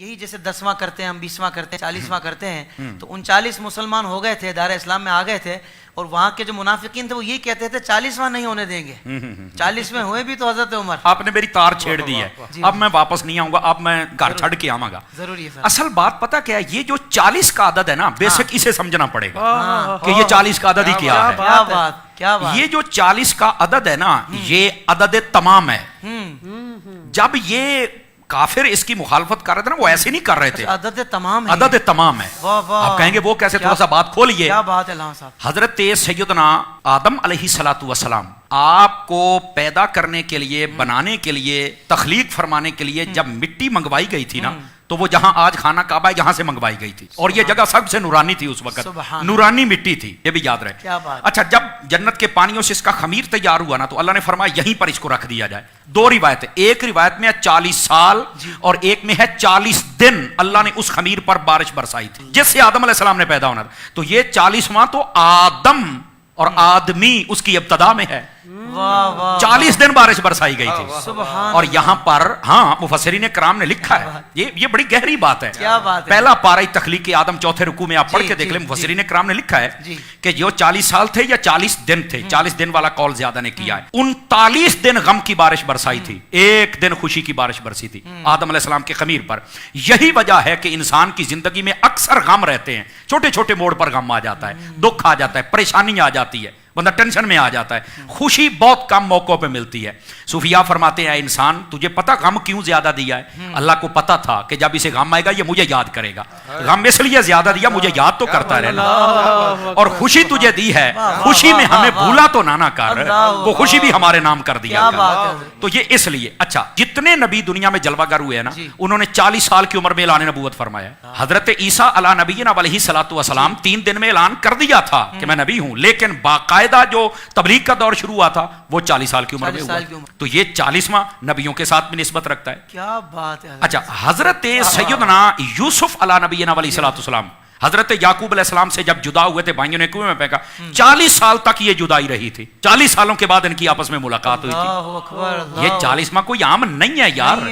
یہی جیسے 10واں کرتے ہیں ہم 20واں کرتے ہیں 40واں کرتے ہیں تو 39 مسلمان ہو گئے تھے دار اسلام میں آ گئے تھے اور وہاں کے جو منافقین تھے وہ یہی کہتے تھے 40واں نہیں ہونے دیں گے 40ویں ہوئے بھی تو حضرت عمر آپ نے میری تار چھیڑ دی ہے اب میں واپس نہیں آؤں گا اب میں گھر چھڑ کے آؤں گا ضروری ہے اصل بات پتہ کیا ہے یہ جو 40 کا عدد ہے نا بیسک اسے سمجھنا پڑے گا کہ یہ 40 کا عدد ہی کیا ہے کیا بات کیا بات یہ جو 40 کا عدد ہے نا یہ عدد تمام ہے جب یہ کافر اس کی مخالفت کر رہے تھے نا وہ ایسے نہیں کر رہے تھے عدد تمام ہے عدد تمام ہے آپ کہیں گے وہ کیسے تھوڑا سا بات کھولیے کیا بات ہے علامہ صاحب حضرت سیدنا آدم علیہ السلام آپ کو پیدا کرنے کے لیے بنانے کے لیے تخلیق فرمانے کے لیے جب مٹی منگوائی گئی تھی نا تو وہ جہاں آج خانہ کعبہ ہے یہاں سے منگوائی گئی تھی اور یہ جگہ سب سے نورانی تھی اس وقت نورانی مٹی تھی یہ بھی یاد رہے اچھا جب جنت کے پانیوں سے اس کا خمیر تیار ہوا نا تو اللہ نے فرمایا یہیں پر اس کو رکھ دیا جائے دو روایتیں ایک روایت میں ہے 40 سال اور ایک میں ہے 40 دن اللہ نے اس خمیر پر بارش برسائی تھی جس سے آدم علیہ السلام نے پیدا ہونا تھا تو یہ 40واں تو آدم اور آدمی اس کی ابتدا میں ہے 40 دن بارش برسائی گئی تھی اور یہاں پر ہاں مفسرین کرام نے لکھا ہے یہ بڑی گہری بات ہے پہلا پارہ تخلیق آدم چوتھے رکوع میں آپ پڑھ کے دیکھ لیں مفسرین کرام نے لکھا ہے کہ جو 40 سال تھے یا 40 دن تھے 40 دن والا قول زیادہ نے کیا ہے 39 دن غم کی بارش برسائی تھی ایک دن خوشی کی بارش برسی تھی آدم علیہ السلام کے خمیر پر یہی وجہ ہے کہ انسان کی زندگی میں اکثر غم رہتے ہیں چھوٹے چھوٹے موڑ پر غم آ جاتا ہے دکھ آ جاتا ہے پریشانی آ جاتی ہے بندہ ٹینشن میں آ جاتا ہے خوشی بہت کم موقعوں پہ ملتی ہے صوفیاء فرماتے ہیں انسان تجھے پتا غم کیوں زیادہ دیا ہے اللہ کو پتا تھا کہ جب اسے غم آئے گا یہ مجھے یاد کرے گا غم اس لیے زیادہ دیا مجھے یاد تو کرتا رہنا اور خوشی تجھے دی ہے خوشی میں ہمیں بھولا تو نہ کر وہ خوشی بھی ہمارے نام کر دیا تو یہ اس لیے اچھا جتنے نبی دنیا میں جلوہ گر ہوئے ہیں نا انہوں نے 40 سال کی عمر میں اعلان نبوت فرمایا حضرت عیسیٰ علیہ نبینا علیہ السلام 3 دن میں اعلان کر دیا تھا کہ میں نبی ہوں لیکن باقاعدہ جو تبلیغ کا دور شروع ہوا تھا وہ 40 سال کی عمر میں ہوا تو یہ 40واں نبیوں کے ساتھ بھی نسبت رکھتا ہے کیا بات ہے اچھا حضرت سیدنا یوسف علیہ نبینا علیہ السلام حضرت یعقوب علیہ السلام سے جب جدا ہوئے تھے بھائیوں نے کنویں میں پھینکا 40 سال تک یہ جدائی رہی تھی 40 سالوں کے بعد ان کی آپس میں ملاقات ہوئی تھی یہ 40واں کوئی عام نہیں ہے یار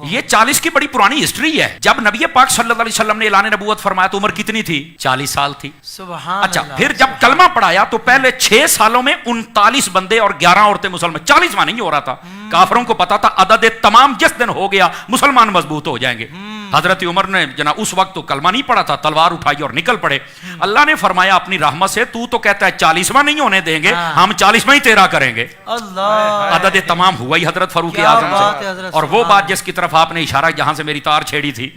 یہ 40 کی بڑی پرانی ہسٹری ہے جب نبی پاک صلی اللہ علیہ وسلم نے اعلان نبوت فرمایا تو عمر کتنی تھی 40 سال تھی اچھا پھر جب کلمہ پڑھایا تو پہلے 6 سالوں میں 39 بندے اور 11 عورتیں مسلمان 40واں نہیں ہو رہا تھا کافروں کو پتا تھا عدد تمام جس دن ہو گیا مسلمان مضبوط ہو جائیں گے حضرت عمر نے جناب اس وقت تو کلمہ نہیں پڑھا تھا تلوار اٹھائی اور نکل پڑے اللہ نے فرمایا اپنی رحمت سے تو کہتا ہے 40واں نہیں ہونے دیں گے ہم 40واں ہی تیرا کریں گے عدد تمام ہوا ہی حضرت فاروق اعظم سے اور وہ بات جس کی طرف آپ نے اشارہ جہاں سے میری تار چھیڑی تھی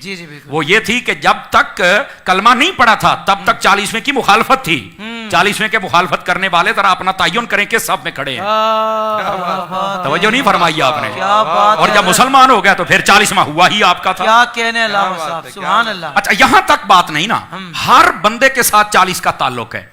وہ یہ تھی کہ جب تک کلمہ نہیں پڑھا تھا تب تک 40ویں کی مخالفت تھی 40ویں کے مخالفت کرنے والے ذرا اپنا تعین کریں کہ سب میں کھڑے ہیں توجہ نہیں فرمائی آپ نے اور جب مسلمان ہو گیا تو پھر 40واں ہوا ہی آپ کا تھا اچھا یہاں تک بات نہیں نا ہر بندے کے ساتھ 40 کا تعلق ہے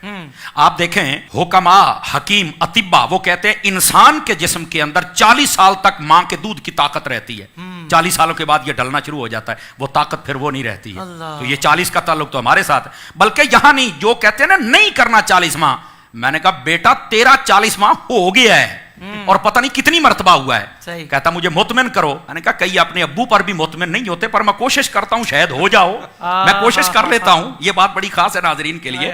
آپ دیکھیں حکما حکیم اطباء وہ کہتے ہیں انسان کے جسم کے اندر 40 سال تک ماں کے دودھ کی طاقت رہتی ہے 40 سالوں کے بعد یہ ڈلنا شروع ہو جاتا ہے وہ طاقت پھر وہ نہیں رہتی ہے تو یہ 40 کا تعلق تو ہمارے ساتھ ہے بلکہ یہاں نہیں جو کہتے ہیں نا نہیں کرنا 40واں میں نے کہا بیٹا تیرا 40واں ہو گیا ہے اور پتہ نہیں کتنی مرتبہ ہوا ہے کہتا مجھے مطمئن کرو میں نے کہا کئی اپنے ابو پر بھی مطمئن نہیں ہوتے پر میں کوشش کرتا ہوں شاید ہو جاؤ میں کوشش کر لیتا ہوں یہ بات بڑی خاص ہے ناظرین کے لیے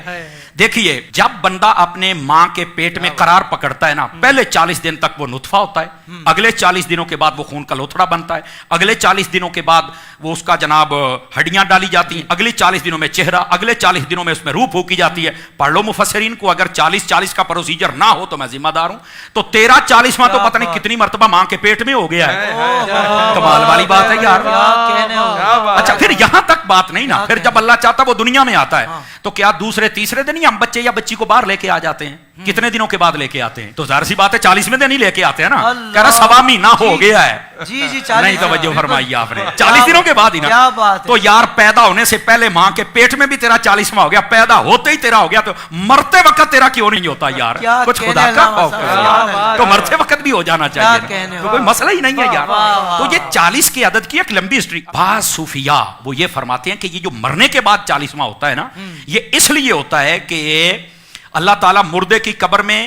دیکھیے جب بندہ اپنے ماں کے پیٹ میں قرار پکڑتا ہے نا پہلے 40 دن تک وہ نطفہ ہوتا ہے اگلے 40 دنوں کے بعد وہ خون کا لوتھڑا بنتا ہے اگلے 40 دنوں کے بعد وہ اس کا جناب ہڈیاں ڈالی جاتی ہیں اگلے 40 دنوں میں چہرہ اگلے 40 دنوں میں اس میں روح پھونکی جاتی ہے پڑھ لو مفسرین کو اگر 40 کا پروسیجر نہ ہو تو میں ذمہ دار ہوں تو 40واں تو پتہ نہیں کتنی مرتبہ ماں کے پیٹ میں ہو گیا ہے کمال والی بات ہے یار اچھا پھر یہاں تک بات نہیں نا پھر جب اللہ چاہتا وہ دنیا میں آتا ہے تو کیا دوسرے تیسرے دن ہی ہم بچے یا بچی کو باہر لے کے آ جاتے ہیں کتنے دنوں کے بعد لے کے آتے ہیں تو ظاہر سی بات ہے 40ویں دن ہی لے کے آتے ہیں نا کہہ رہا سوا مہینہ ہو گیا ہے نہیں توجہ فرمائی آپ نے 40 دنوں کے بعد ہی نا تو یار پیدا ہونے سے پہلے ماں کے پیٹ میں بھی تیرا 40واں ہو گیا پیدا ہوتے ہی تیرا ہو گیا تو مرتے وقت تیرا کیوں نہیں ہوتا یار کچھ خدا کا خوف ہے تو مرتے وقت بھی ہو جانا چاہیے تو کوئی مسئلہ ہی نہیں ہے یار تو یہ 40 کے عدد کی ایک لمبی ہسٹری بعض صوفیاء وہ یہ فرماتے ہیں کہ یہ جو مرنے کے بعد 40واں ہوتا ہے نا یہ اس لیے ہوتا ہے کہ اللہ تعالیٰ مردے کی قبر میں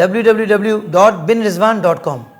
www.binrizwan.com।